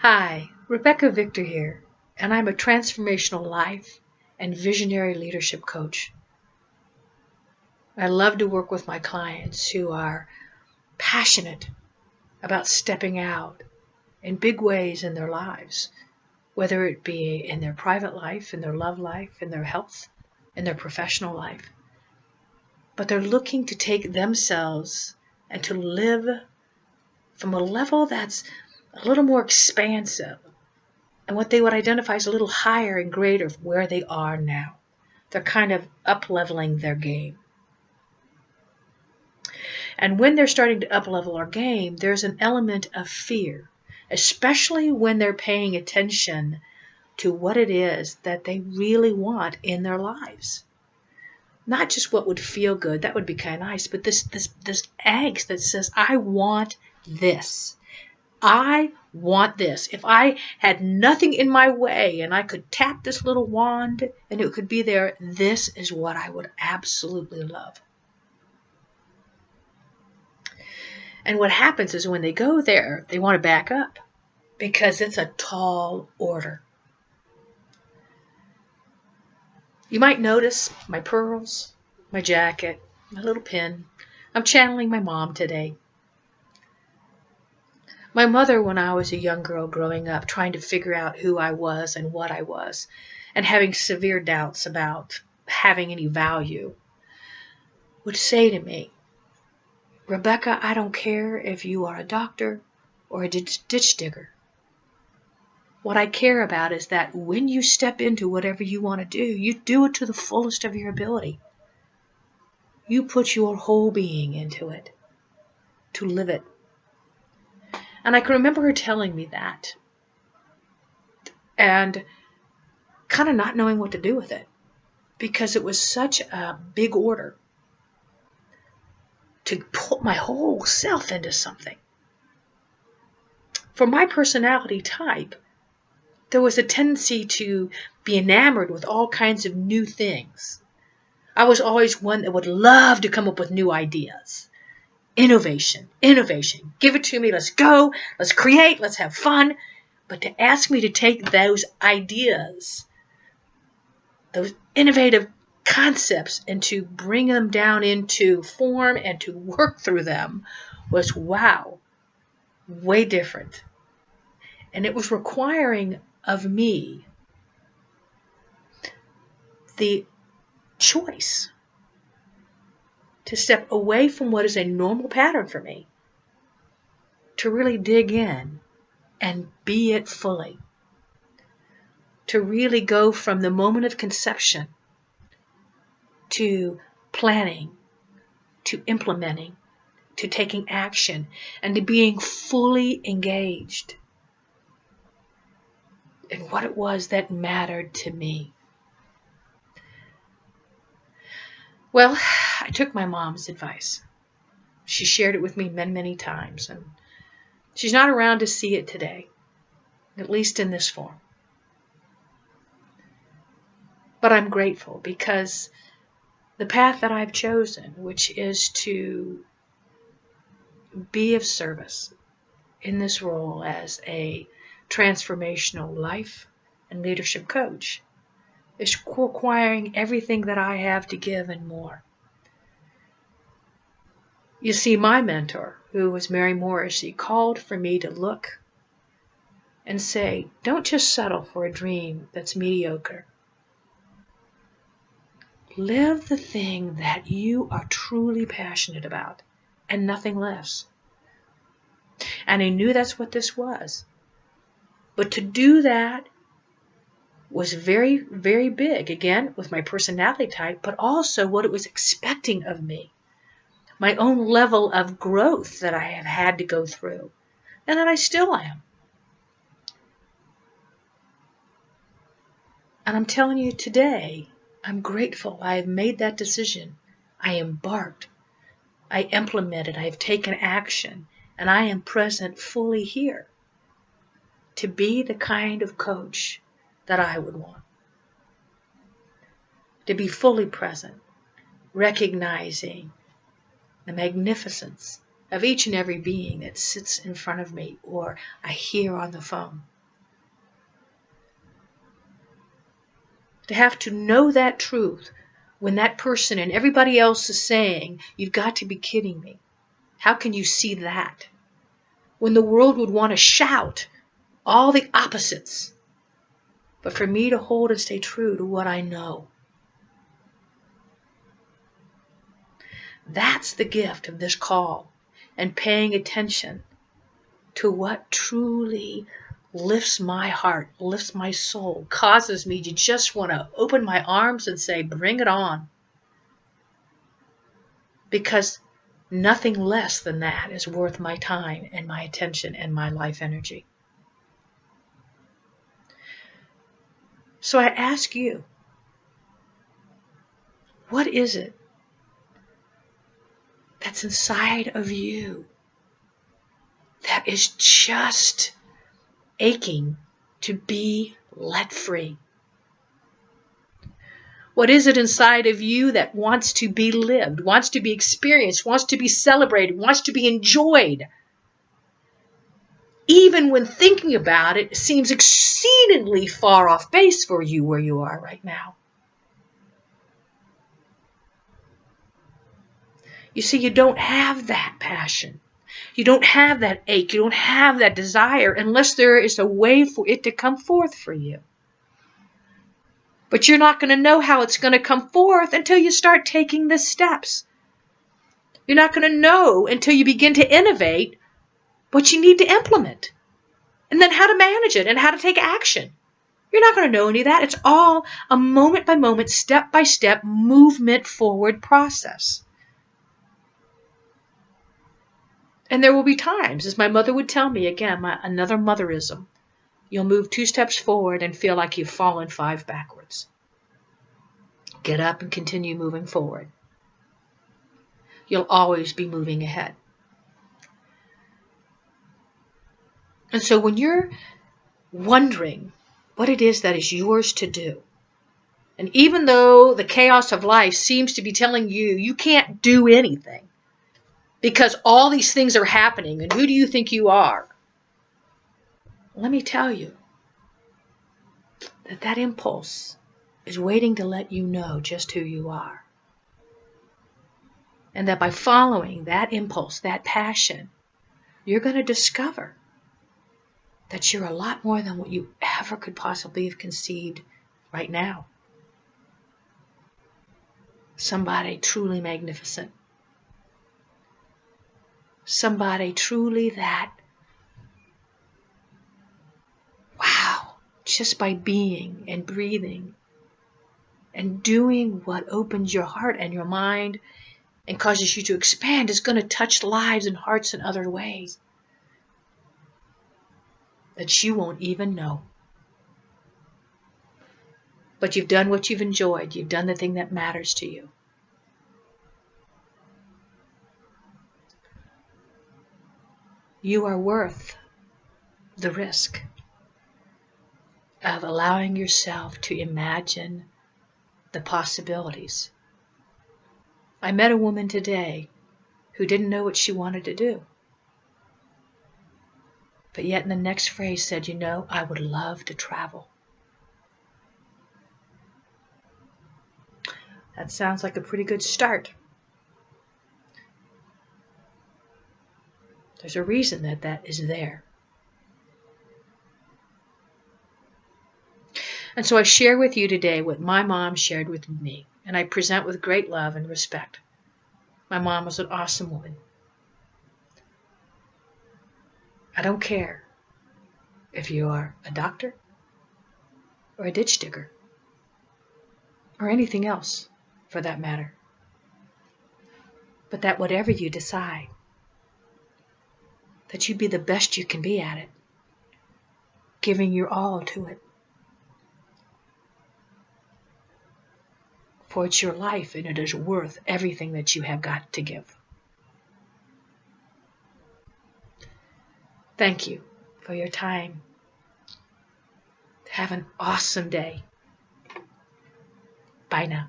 Hi, Rebecca Victor here, and I'm a transformational life and visionary leadership coach. I love to work with my clients who are passionate about stepping out in big ways in their lives, whether it be in their private life, in their love life, in their health, in their professional life. But they're looking to take themselves and to live from a level that's a little more expansive, and what they would identify as a little higher and greater from where they are now. They're kind of up-leveling their game. And when they're starting to up-level our game, there's an element of fear, especially when they're paying attention to what it is that they really want in their lives. Not just what would feel good, that would be kind of nice, but this angst that says, I want this. I want this. If I had nothing in my way and I could tap this little wand and it could be there, this is what I would absolutely love. And what happens is when they go there, they want to back up because it's a tall order. You might notice my pearls, my jacket, my little pin. I'm channeling my mom today. My mother, when I was a young girl growing up, trying to figure out who I was and what I was, and having severe doubts about having any value, would say to me, Rebecca, I don't care if you are a doctor or a ditch digger. What I care about is that when you step into whatever you want to do, you do it to the fullest of your ability. You put your whole being into it to live it. And I can remember her telling me that and kind of not knowing what to do with it because it was such a big order to put my whole self into something. For my personality type, there was a tendency to be enamored with all kinds of new things. I was always one that would love to come up with new ideas. Innovation. Give it to me. Let's go. Let's create. Let's have fun. But to ask me to take those ideas, those innovative concepts, and to bring them down into form and to work through them was, wow, way different. And it was requiring of me the choice to step away from what is a normal pattern for me, to really dig in and be it fully, to really go from the moment of conception to planning, to implementing, to taking action, and to being fully engaged in what it was that mattered to me. Well, I took my mom's advice. She shared it with me many, many times, and she's not around to see it today, at least in this form. But I'm grateful because the path that I've chosen, which is to be of service in this role as a transformational life and leadership coach, is requiring everything that I have to give and more. You see, my mentor, who was Mary Morrissey, called for me to look and say, don't just settle for a dream that's mediocre. Live the thing that you are truly passionate about and nothing less. And I knew that's what this was. But to do that was very, very big, again, with my personality type, but also what it was expecting of me. My own level of growth that I have had to go through, and that I still am. And I'm telling you today, I'm grateful I have made that decision. I embarked. I implemented. I have taken action. And I am present fully here to be the kind of coach that I would want. To be fully present, recognizing the magnificence of each and every being that sits in front of me or I hear on the phone. To have to know that truth when that person and everybody else is saying, "You've got to be kidding me. How can you see that?" When the world would want to shout all the opposites. But for me to hold and stay true to what I know. That's the gift of this call and paying attention to what truly lifts my heart, lifts my soul, causes me to just want to open my arms and say, "Bring it on." Because nothing less than that is worth my time and my attention and my life energy. So I ask you, what is it that's inside of you that is just aching to be let free? What is it inside of you that wants to be lived, wants to be experienced, wants to be celebrated, wants to be enjoyed? Even when thinking about it seems exceedingly far off base for you where you are right now. You see, you don't have that passion. You don't have that ache. You don't have that desire unless there is a way for it to come forth for you. But you're not going to know how it's going to come forth until you start taking the steps. You're not going to know until you begin to innovate what you need to implement. And then how to manage it and how to take action. You're not going to know any of that. It's all a moment by moment, step by step, movement forward process. And there will be times, as my mother would tell me, again, another motherism, you'll move 2 steps forward and feel like you've fallen 5 backwards. Get up and continue moving forward. You'll always be moving ahead. And so when you're wondering what it is that is yours to do, and even though the chaos of life seems to be telling you you can't do anything because all these things are happening, and who do you think you are? Let me tell you that impulse is waiting to let you know just who you are. And that by following that impulse, that passion, you're going to discover that you're a lot more than what you ever could possibly have conceived right now. Somebody truly magnificent. Somebody truly that, wow, just by being and breathing and doing what opens your heart and your mind and causes you to expand is going to touch lives and hearts in other ways that you won't even know. But you've done what you've enjoyed. You've done the thing that matters to you. You are worth the risk of allowing yourself to imagine the possibilities. I met a woman today who didn't know what she wanted to do. But yet in the next phrase said, "You know, I would love to travel." That sounds like a pretty good start. There's a reason that is there. And so I share with you today what my mom shared with me, and I present with great love and respect. My mom was an awesome woman. I don't care if you are a doctor or a ditch digger or anything else for that matter, but that whatever you decide, that you be the best you can be at it, giving your all to it. For it's your life and it is worth everything that you have got to give. Thank you for your time. Have an awesome day. Bye now.